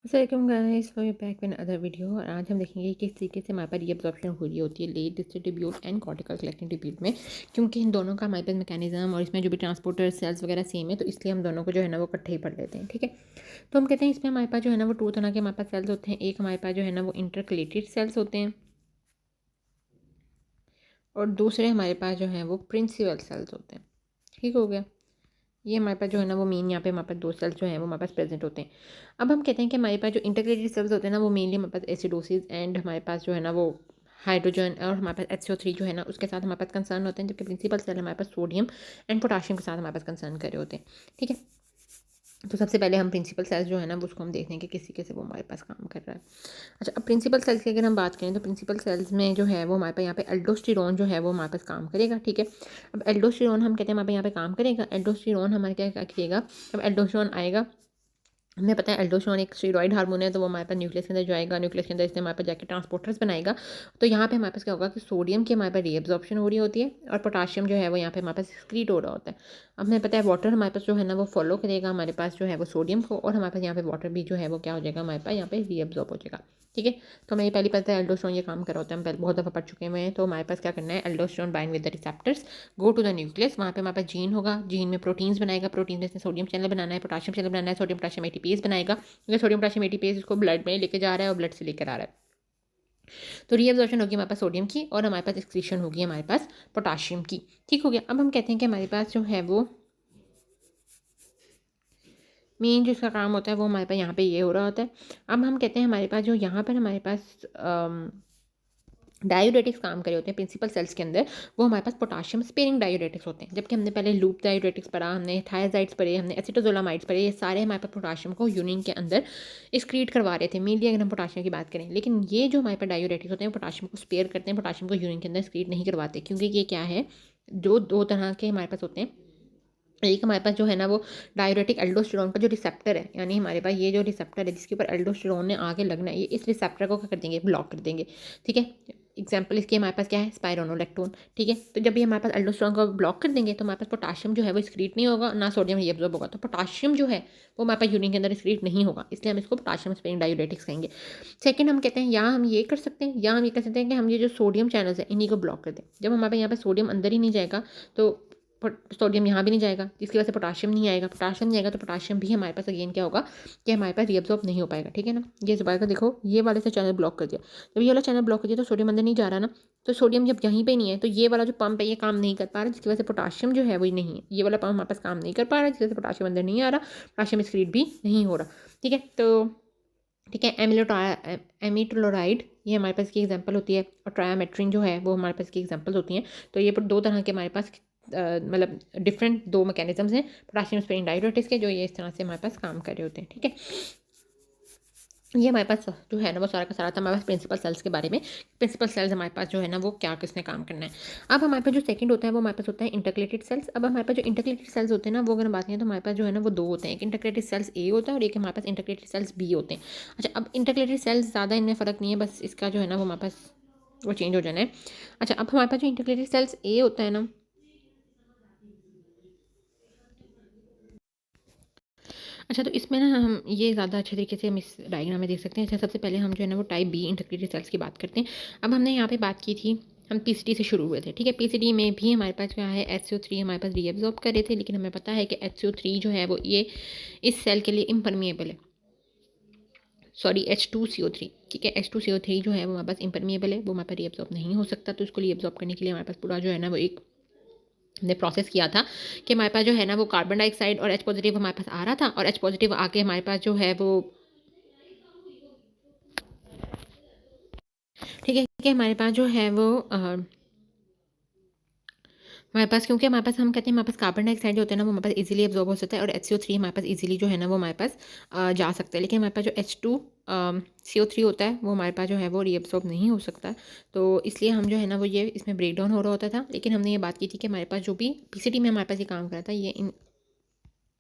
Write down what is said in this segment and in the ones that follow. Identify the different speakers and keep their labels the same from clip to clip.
Speaker 1: अस्सलाम guys welcome back with other video. और आज हम देखेंगे किस तरीके से हमारे पास रीअब्जॉर्प्शन हो रही होती है late distribute and cortical collecting tubule में, क्योंकि इन दोनों का हमारे पास मैकेनिज्म और इसमें जो भी ट्रांसपोर्टर सेल्स वगैरह सेम है, तो इसलिए हम दोनों को जो है ना वो इकट्ठे ही पढ़ लेते हैं। ठीक है, तो हम कहते हैं इसमें हमारे पास जो है ना वो टू तरह के हमारे पास सेल्स होते हैं। एक हमारे पास जो है ना वो इंटरकलेटेड सेल्स होते हैं और दूसरे हमारे पास जो है वो प्रिंसिपल सेल्स होते हैं। ठीक हो गया, ये हमारे पास जो है ना वो मेन यहाँ पे हमारे पास दो सेल्स जो हैं वो हमारे पास प्रेजेंट होते हैं। अब हम कहते हैं कि हमारे पास जो इंटीग्रेटेड सेल्स होते हैं ना वो मेनली हमारे पास एसिडोसिस एंड हमारे पास जो है ना वो हाइड्रोजन और हमारे पास HCO3 जो है ना उसके साथ हमारे पास कंसर्न होते हैं, जबकि प्रिंसिपल सेल हमारे पास सोडियम एंड पोटाशियम के साथ हमारे पास कंसर्न करे होते हैं। ठीक है, तो सबसे पहले हम प्रिंसिपल सेल्स जो है ना वो उसको हम देखते हैं कि किस तरीके से वो हमारे पास काम कर रहा है। अच्छा, अब प्रिंसिपल सेल्स की अगर हम बात करें तो प्रिंसिपल सेल्स में जो है वो हमारे पास यहाँ पे एल्डोस्टेरोन जो है वो हमारे पास काम करेगा। ठीक है, अब एल्डोस्टेरोन हम कहते हैं हमारे पास यहाँ पे काम करेगा। एल्डोस्टेरोन हमारे क्या करेगा, अब एल्डोस्टेरोन आएगा, हमें पता है एल्डोस्टेरोन एक स्टेरॉइड हार्मोन है, तो वो हमारे पास न्यूक्लियस के अंदर जाएगा, न्यूक्लियस के अंदर इसने हमारे पास जाके ट्रांसपोर्टर्स बनाएगा। तो यहाँ पे हमारे पास क्या होगा कि सोडियम की हमारे पास रीएब्जॉर्प्शन हो रही होती है और पोटाशियम जो है वो यहाँ पे हमारे पास एक्सक्रीट हो रहा होता है। अब हमें पता है वाटर हमारे पास जो है ना वो फॉलो करेगा हमारे पास जो है वो सोडियम को, और हमारे पास यहाँ पे वाटर भी जो है वो क्या हो जाएगा, हमारे पास यहाँ पे रीएब्जॉर्ब हो जाएगा। ठीक है, तो हमें ये पहली पता है एल्डोस्टेरोन ये काम कर रहा होता है, हम पहले बहुत दफ़ा पढ़ चुके हैं। तो हमारे पास क्या करना है, aldosterone bind with the receptors, go to the nucleus, वहाँ पे हमारे पास जीन होगा, जीन में प्रोटीन्स बनाएगा, प्रोटीन में सोडियम चैनल बनाना है, पोटाशियम चैनल बनाना है, सोडियम पोटाशियम ATPase बनाएगा, क्योंकि सोडियम पोटाशियम ATPase इसको ब्लड में लेके जा रहा है और ब्लड से लेकर आ रहा है। तो रीअब्जॉर्प्शन होगी हमारे पास सोडियम की और हमारे पास एक्सक्रीशन होगी हमारे पास पोटाशियम की। ठीक हो गया, अब हम कहते हैं कि हमारे पास जो है वो मेन जो इसका काम होता है वो हमारे पास यहाँ पे ये हो रहा होता है। अब हम कहते हैं हमारे पास जो यहाँ पर हमारे पास डायोरेटिक्स काम करे होते हैं प्रिंसिपल सेल्स के अंदर, वो हमारे पास पोटाशियम स्पेयरिंग डायोरेटिक्स होते हैं। जबकि हमने पहले लूप डायोरेटिक्स पढ़ा, हमने थायजाइड्स पढ़े, हमने एसिटोजोलामाइड्स पढ़े, ये सारे हमारे पास पोटाशियम को यूरिन के अंदर एक्सक्रीट करवा रहे थे मेनली, अगर हम पोटाशियम की बात करें। लेकिन ये जो हमारे पास डायोरेटिक्स होते हैं पोटाशियम को स्पेयर करते हैं, पोटाशियम को यूरिन के अंदर एक्सक्रीट नहीं करवाते, क्योंकि ये क्या है, जो दो तरह के हमारे पास होते हैं। एक हमारे पास जो है ना वो डायूरेटिक एल्डोस्टेरोन का जो रिसेप्टर है, यानी हमारे पास ये जो रिसेप्टर है जिसके ऊपर एल्डोस्टेरोन ने आगे लगना है, ये इस रिसेप्टर को क्या कर देंगे, ब्लॉक कर देंगे। ठीक है, एग्जाम्पल इसके हमारे पास क्या है, स्पाइरोनोलेक्टोन। ठीक है, तो जब भी हमारे पास एल्डोस्टेरोन को ब्लॉक कर देंगे तो हमारे पास पोटाशियम जो है वो एक्सक्रीट नहीं होगा, ना सोडियम रीअब्जॉर्ब होगा। तो पोटाशियम जो है वो हमारे पास यूरिन के अंदर एक्सक्रीट नहीं होगा, इसलिए हम इसको पोटाशियम स्पेयरिंग डायूरेटिक्स कहेंगे। सेकंड हम कहते हैं या हम ये कर सकते हैं, या हम ये कर सकते हैं कि हम ये जो सोडियम चैनल्स है इन्हीं को ब्लॉक कर दें। जब हमारे पास यहाँ पे सोडियम अंदर ही नहीं जाएगा तो सोडियम यहाँ भी नहीं जाएगा, जिसकी वजह से पोटाशियम नहीं आएगा। पोटाशियम नहीं आएगा तो पोटाशियम भी हमारे पास अगेन क्या होगा कि हमारे पास रीअब्जॉर्ब नहीं हो पाएगा। ठीक है ना, ये इस बार का देखो, ये वाले से चैनल ब्लॉक कर दिया, जब ये वाला चैनल ब्लॉक कर दिया तो सोडियम अंदर नहीं जा रहा ना, तो सोडियम जब यहीं पे नहीं है तो ये वाला जो पंप है ये काम नहीं कर पा रहा, जिसकी वजह से पोटाशियम जो है वो नहीं है, ये वाला पंप हमारे पास काम नहीं कर पा रहा, जिसकी वजह से पोटाशियम अंदर नहीं आ रहा, पोटाशियम एक्सक्रीट भी नहीं हो रहा। ठीक है, तो ठीक है, एमिटोलोराइड ये हमारे पास की एग्जांपल होती है, और ट्रायामेट्रिन जो है वो हमारे पास की एग्जांपल्स होती हैं। तो ये पर दो तरह के हमारे पास मतलब डिफरेंट दो मैकेनिज्म्स हैं पोटाशियम स्पेयरिंग डायोरेटिक्स के, जो ये इस तरह से हमारे पास काम कर रहे होते हैं। ठीक है, ये हमारे पास जो है ना वो सारा का सारा था हमारे पास प्रिंसिपल सेल्स के बारे में। प्रिंसिपल सेल्स हमारे पास जो है ना वो क्या किसने काम करना है। अब हमारे पास जो सेकंड होता है वो हमारे पास होता है इंटरकलेटेड सेल्स। अब हमारे पास जो इंटरकलेटेड सेल्स होते हैं ना वो अगर हम बात करें तो हमारे पास जो है ना वो दो होते हैं, एक इंटरकलेटेड सेल्स ए होता है और एक हमारे पास इंटरकलेटेड सेल्स बी होते हैं। अच्छा, अब इंटरकलेटेड सेल्स ज़्यादा इनमें फ़र्क नहीं है, बस इसका जो है ना वो हमारे पास वो चेंज हो जाना है। अच्छा, अब हमारे पास जो इंटरकलेटेड सेल्स ए होता है ना, अच्छा, तो इसमें ना हम ये ज़्यादा अच्छे तरीके से हम इस डायग्राम में देख सकते हैं। अच्छा, सबसे पहले हम जो है ना वो टाइप बी इंटरक्रेटेड सेल्स की बात करते हैं। अब हमने यहाँ पे बात की थी, हम पीसीटी से शुरू हुए थे। ठीक है, पीसीटी में भी हमारे पास क्या है, HCO3 हमारे पास रीअब्जॉर्ब कर रहे थे, लेकिन हमें पता है कि HCO3 जो है वो ये इस सेल के लिए इम्परमिएबल है, सॉरी H2CO3। ठीक है, H2CO3 जो है वो हमारे पास इम्परमिएबल है, वो हमारे पास रीअब्जॉर्ब नहीं हो सकता। तो इसको रीअब्जॉर्ब करने के लिए हमारे पास पूरा जो है ना वो एक हमने प्रोसेस किया था कि हमारे पास जो है ना वो कार्बन डाइऑक्साइड और H पॉजिटिव हमारे पास आ रहा था, और H पॉजिटिव आके हमारे पास जो है वो ठीक है कि हमारे पास जो है वो हमारे पास, क्योंकि हमारे पास हम कहते हैं हमारे पास कार्बन डाइऑक्साइड जो होता है ना वो हमारे पास इजीली एब्जॉर्ब हो सकता है, और HCO3 हमारे पास इजीली जो है ना वो हमारे पास जा सकता है। लेकिन हमारे पास जो H2CO3 होता है वो हमारे पास जो है वो रीअब्जॉर्ब नहीं हो सकता। तो इसलिए हम जो है ना वो ये इसमें ब्रेक डाउन हो रहा होता था। लेकिन हमने ये बात की थी कि हमारे पास जो भी पीसीटी में हमारे पास ये काम करा था, ये इन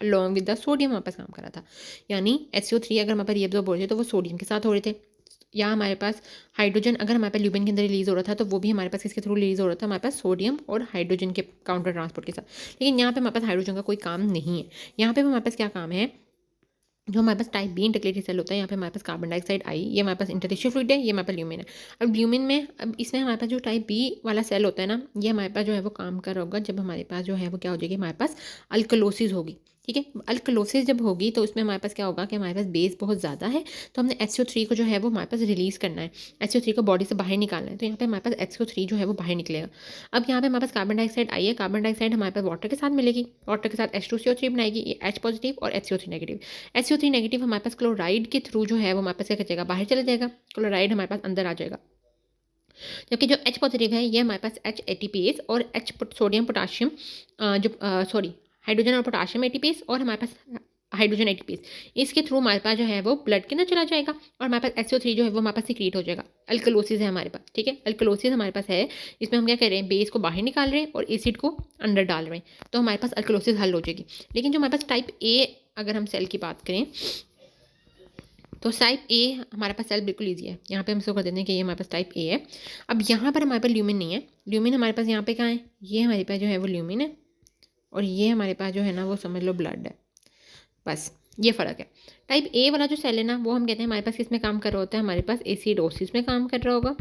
Speaker 1: अलॉन्ग विद द सोडियम हमारे पास काम करा था, यानी HCO3 अगर हमारे पास रीअब्जॉर्ब हो रहे थे तो वो सोडियम के साथ हो रहे थे, या हमारे पास हाइड्रोजन अगर हमारे पास ल्यूबिन के अंदर रिलीज़ हो रहा था तो वो भी हमारे पास किसके थ्रू रिलीज़ हो रहा था, हमारे पास सोडियम और हाइड्रोजन के काउंटर ट्रांसपोर्ट के साथ। लेकिन यहाँ पे हमारे पास हाइड्रोजन का कोई काम नहीं है। यहाँ पे हमारे पास क्या काम है, जो हमारे पास टाइप बी इंटरक्लेटेड सेल होता है, यहाँ पे हमारे पास कार्बन डाइऑक्साइड आई, ये हमारे पास इंटरस्टिशियल फ्लूइड है, ये हमारे पास ल्यूमिन है। अब ल्यूमिन में, अब इसमें हमारे पास जो टाइप बी वाला सेल होता है ना, ये हमारे पास जो है वो काम कर रहा होगा जब हमारे पास जो है वो क्या हो जाएगी, हमारे पास अल्कलोसिस होगी। ठीक है, अल्कलोसिस जब होगी तो उसमें हमारे पास क्या होगा कि हमारे पास बेस बहुत ज़्यादा है, तो हमने HCO3 को जो है वो हमारे पास रिलीज़ करना है, HCO3 को बॉडी से बाहर निकालना है, तो यहाँ पे हमारे पास HCO3 जो है वो बाहर निकलेगा। अब यहाँ पे हमारे पास कार्बन डाइऑक्साइड आई है, कार्बन डाइऑक्साइड हमारे पास वाटर के साथ मिलेगी, वाटर के साथ H2CO3 बनाएगी, ये H पॉजिटिव और HCO3 नेगेटिव। HCO3 नेगेटिव हमारे पास क्लोराइड के थ्रू जो है वो हमारे पास क्या करेगा, बाहर चला जाएगा, क्लोराइड हमारे पास अंदर आ जाएगा। जबकि जो H पॉजिटिव है ये हमारे पास H ATPase और H सोडियम पोटाशियम जो सॉरी हाइड्रोजन और पोटाशियम ATPase और हमारे पास हाइड्रोजन ATPase, इसके थ्रू हमारे पास जो है वो ब्लड के अंदर चला जाएगा और हमारे पास HCO3 जो है वो हमारे पास सीक्रेट हो जाएगा। अल्कलोसिस है हमारे पास। ठीक है, अल्कलोसिस हमारे पास है, इसमें हम क्या कर रहे हैं, बेस को बाहर निकाल रहे हैं और एसिड को अंदर डाल रहे हैं, तो हमारे पास अल्कलोसिस हल हो जाएगी। लेकिन जो हमारे पास टाइप ए अगर हम सेल की बात करें तो टाइप ए हमारे पास सेल बिल्कुल ईजी है, यहाँ पे हम इसको कर देते हैं कि ये हमारे पास टाइप ए है। अब यहाँ पर हमारे पास ल्यूमिन नहीं है, ल्यूमिन हमारे पास यहाँ पे कहाँ है, ये हमारे पास जो है वो ल्यूमिन है और ये हमारे पास जो है ना वो समझ लो ब्लड है, बस ये फ़र्क है। टाइप ए वाला जो सेल है ना वो हम कहते हैं हमारे पास किस में काम कर रहा होता है, हमारे पास एसिडोसिस में काम कर रहा होगा,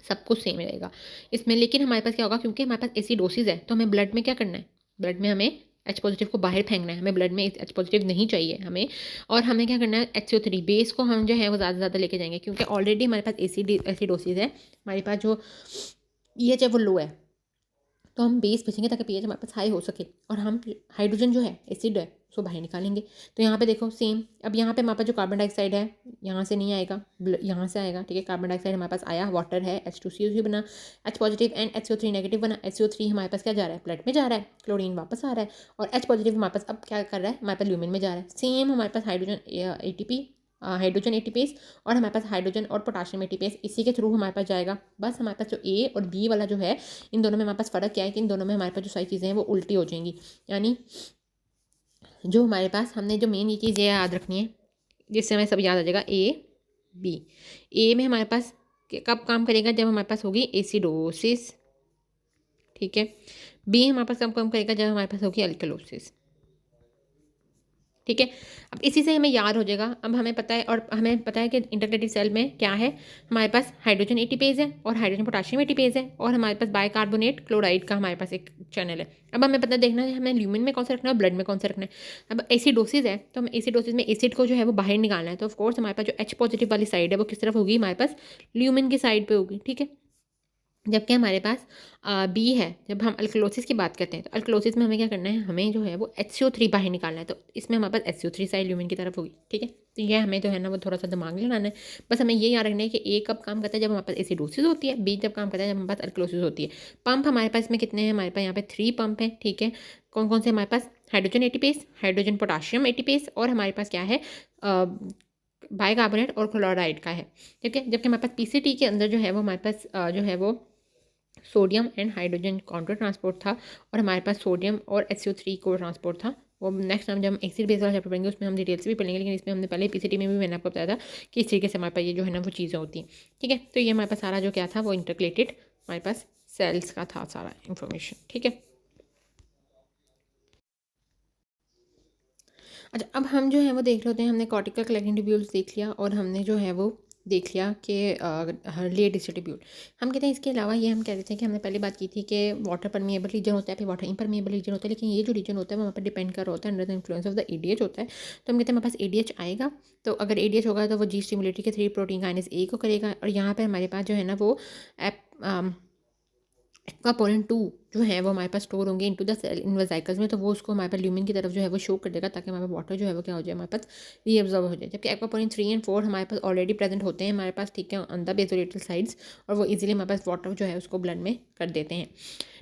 Speaker 1: सब कुछ सेम रहेगा इसमें। लेकिन हमारे पास क्या होगा, क्योंकि हमारे पास एसिडोसिस है तो हमें ब्लड में क्या करना है, ब्लड में हमें H पॉजिटिव को बाहर फेंकना है, हमें ब्लड में H पॉजिटिव नहीं चाहिए हमें। और हमें क्या करना है, HCO3 बेस को हम जो है वो ज़्यादा से ज़्यादा लेके जाएंगे, क्योंकि ऑलरेडी हमारे पास एसिडोसिस है, हमारे पास जो पीएच है वो लो है, तो हम बेस भेजेंगे ताकि पीएच हमारे पास हाई हो सके और हम हाइड्रोजन जो है एसिड है उसको बाहर निकालेंगे। तो यहाँ पे देखो सेम, अब यहाँ पे हमारे पास जो कार्बन डाइऑक्साइड है यहाँ से नहीं आएगा, यहाँ से आएगा। ठीक है, कार्बन डाइऑक्साइड हमारे पास आया, वाटर है, H2CO3 बना, H positive and HCO3 negative बना, HCO3 हमारे पास क्या जा रहा है, ब्लड में जा रहा है, क्लोरीन वापस आ रहा है और H पॉजिटिव हमारे पास अब क्या कर रहा है, हमारे पास ल्यूमिन में जा रहा है। सेम हमारे पास हाइड्रोजन एटीपेस और हमारे पास हाइड्रोजन और पोटाशियम एटीपेस, इसी के थ्रू हमारे पास जाएगा। बस हमारे पास जो ए और बी वाला जो है, इन दोनों में हमारे पास फ़र्क क्या है कि इन दोनों में हमारे पास जो सारी चीज़ें हैं वो उल्टी हो जाएंगी। यानी जो हमारे पास, हमने जो मेन ये चीज़ ये याद रखनी है जिससे हमें सब याद आ जाएगा, ए बी। ए में हमारे पास कब काम करेगा, जब हमारे पास होगी एसिडोसिस। ठीक है, बी हमारे पास कब काम करेगा, जब हमारे पास होगी अल्कलोसिस। ठीक है, अब इसी से हमें याद हो जाएगा। अब हमें पता है, और हमें पता है कि इंटरक्लेटेड सेल में क्या है, हमारे पास हाइड्रोजन एटीपेज है और हाइड्रोजन पोटाशियम एटीपेज है और हमारे पास बाइकार्बोनेट क्लोराइड का हमारे पास एक चैनल है। अब हमें पता देखना है हमें ल्यूमिन में कौन सा रखना है, ब्लड में कौन सा रखना है। अब एसिडोसिस है तो हमें एसिडोसिस में एसिड को जो है वो बाहर निकालना है, तो ऑफकोर्स हमारे पास जो H पॉजिटिव वाली साइड है वो किस तरफ होगी, हमारे पास ल्यूमिन की साइड पर होगी। ठीक है, जबकि हमारे पास बी है, जब हम अल्कलोसिस की बात करते हैं तो अल्कलोसिस में हमें क्या करना है, हमें जो है वो HCO3 बाहर निकालना है, तो इसमें हमारे पास HCO3 साइड ल्यूमिन की तरफ होगी। ठीक है, तो ये हमें जो है ना वो थोड़ा सा दिमाग में लगाना है। बस हमें ये याद रखना है कि ए कब काम करता है, जब हमारे पास एसिडोसिस होती है, बी जब काम करता है जब हमारे पास अल्कलोसिस होती है। पंप हमारे पास में कितने हैं, हमारे पास यहाँ पे 3 पंप हैं। ठीक है, कौन कौन से, हमारे पास hydrogen ATPase, hydrogen potassium ATPase और हमारे पास क्या है, बाइकार्बोनेट और क्लोराइड का है। ठीक है, जबकि हमारे पास PCT के अंदर जो है वो हमारे पास जो है वो sodium and hydrogen counter transport था और हमारे पास सोडियम और HCO3 को ट्रांसपोर्ट था। वो नेक्स्ट टाइम जब हम एसिड बेस वाला चैप्टर पढ़ेंगे उसमें हम डिटेल्स भी पढ़ेंगे, लेकिन इसमें हमने पहले PCT में भी मैंने आपको बताया था कि इस तरीके से हमारे पास ये जो है ना वो चीज़ें होती हैं। ठीक है, तो ये हमारे पास सारा जो क्या था वो इंटरक्लेटेड हमारे पास सेल्स का था सारा इन्फॉर्मेशन। ठीक है, अच्छा अब हम जो है वो देख रहे होते हैं, हमने कॉर्टिकल कलेक्टिंग ट्यूब्यूल्स देख लिया और हमने जो है वो देख लिया कि हर्ली डिस्ट्रीब्यूट। हम कहते हैं इसके अलावा ये हम कह रहे थे कि हमने पहले बात की थी कि वाटर परमिएबल रीजन होता है, फिर वाटर इम्परमिएबल रीजन होता है, लेकिन ये जो रीजन होता है वो वहाँ पर डिपेंड कर रहा होता है under the influence of the ADH होता है। तो हम कहते हैं हमारे पास ADH आएगा, तो अगर ADH होगा तो वो G स्टिमुलेटरी के 3 प्रोटीन काइनेज A को करेगा और यहाँ पर हमारे पास जो है ना वो एक्वापोरिन 2 जो है वो हमारे पास स्टोर होंगे इनटू द सेल इनवर्साइकल्स में, तो वो उसको हमारे पास ल्यूमिन की तरफ जो है वो शो कर देगा ताकि हमारे पास वाटर जो है वो क्या हो जाए, हमारे पास रीअब्जॉर्ब हो जाए। जबकि एक्वापोरिन 3 एंड 4 हमारे पास ऑलरेडी प्रेजेंट होते हैं हमारे पास, ठीक है, ऑन द बेसोलेटल साइड्स, और वो इजीली हमारे पास वाटर जो है उसको ब्लड में कर देते हैं।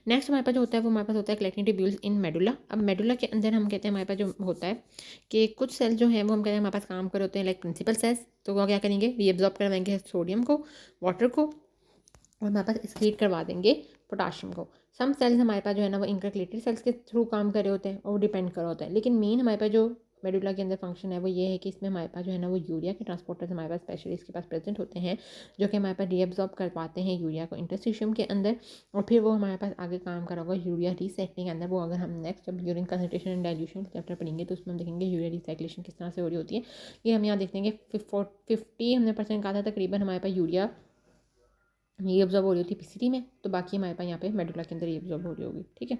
Speaker 1: नेक्स्ट हमारे पास जो होता है वो हमारे पास होता है कलेक्टिंग ट्यूब्यूल्स इन मेडुला। अब मेडुला के अंदर हम कहते हैं हमारे पास जो होता है कि कुछ सेल जो है वो हम कहते हैं हमारे पास काम कर होते हैं लाइक प्रिंसिपल सेल्स, तो वो क्या करेंगे, रीअब्जॉर्ब करवाएंगे सोडियम को, वाटर को, और हमारे पास एक्सक्रीट करवा देंगे पोटाशियम को। सम सेल्स हमारे पास जो है ना वो इंटरक्लेटेड सेल्स के थ्रू काम कर रहे होते हैं और डिपेंड कर रहे होते हैं, लेकिन मेन हमारे पास जो मेडुला के अंदर फंक्शन है वो ये है कि इसमें हमारे पास जो है ना वो यूरिया के ट्रांसपोर्टर्स हमारे पास स्पेशली इसके पास प्रेजेंट होते हैं, जो कि हमारे पास रीअब्जॉर्ब कर पाते हैं यूरिया को इंटरस्टिशियम के अंदर, और फिर वो हमारे पास आगे काम कर होगा यूरिया रिसाइक्लिंग के अंदर। वो अगर हम नेक्स्ट जब urine concentration and dilution chapter पढ़ेंगे तो उसमें हम देखेंगे यूरिया रिसाइक्लेशन किस तरह से हो रही होती है। ये हम यहाँ देख लेंगे 50 हमने परसेंट कहा था तकरीबन हमारे पास यूरिया रीअब्जॉर्ब हो रही होती है पीसीटी में, तो बाकी हमारे पास यहाँ पे मेडुला के अंदर रीअब्जॉर्ब हो रही होगी। ठीक है,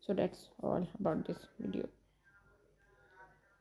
Speaker 1: so that's all about this video.